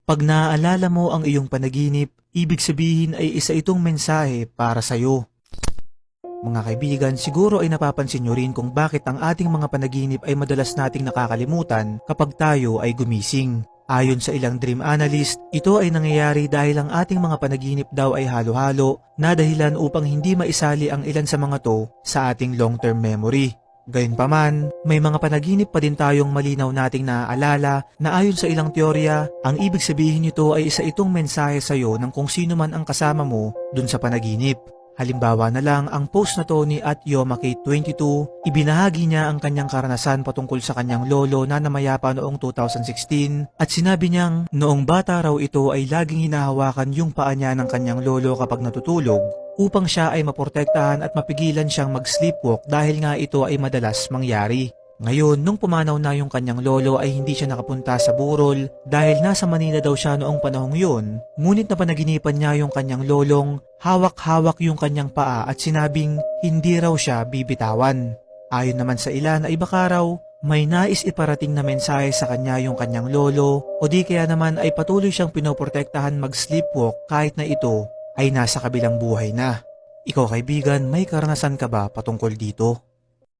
Pag naaalala mo ang iyong panaginip, ibig sabihin ay isa itong mensahe para sa'yo. Mga kaibigan, siguro ay napapansin nyo rin kung bakit ang ating mga panaginip ay madalas nating nakakalimutan kapag tayo ay gumising. Ayon sa ilang dream analyst, ito ay nangyayari dahil ang ating mga panaginip daw ay halo-halo na dahilan upang hindi maisali ang ilan sa mga to sa ating long-term memory. Gayunpaman, may mga panaginip pa din tayong malinaw nating naaalala na ayon sa ilang teorya, ang ibig sabihin nito ay isa itong mensahe sa iyo ng kung sino man ang kasama mo dun sa panaginip. Halimbawa na lang ang post na to ni @yomakate22, ibinahagi niya ang kanyang karanasan patungkol sa kanyang lolo na namayapa noong 2016 at sinabi niyang noong bata raw ito ay laging hinahawakan yung paa niya ng kanyang lolo kapag natutulog upang siya ay maprotektahan at mapigilan siyang mag-sleepwalk dahil nga ito ay madalas mangyari. Ngayon, nung pumanaw na yung kanyang lolo ay hindi siya nakapunta sa burol dahil nasa Manila daw siya noong panahong yun, ngunit napanaginipan niya yung kanyang lolong hawak-hawak yung kanyang paa at sinabing hindi raw siya bibitawan. Ayon naman sa ilan ay baka raw may nais iparating na mensahe sa kanya yung kanyang lolo o di kaya naman ay patuloy siyang pinoprotektahan mag-sleepwalk kahit na ito ay nasa kabilang buhay na. Ikaw kaibigan, may karanasan ka ba patungkol dito?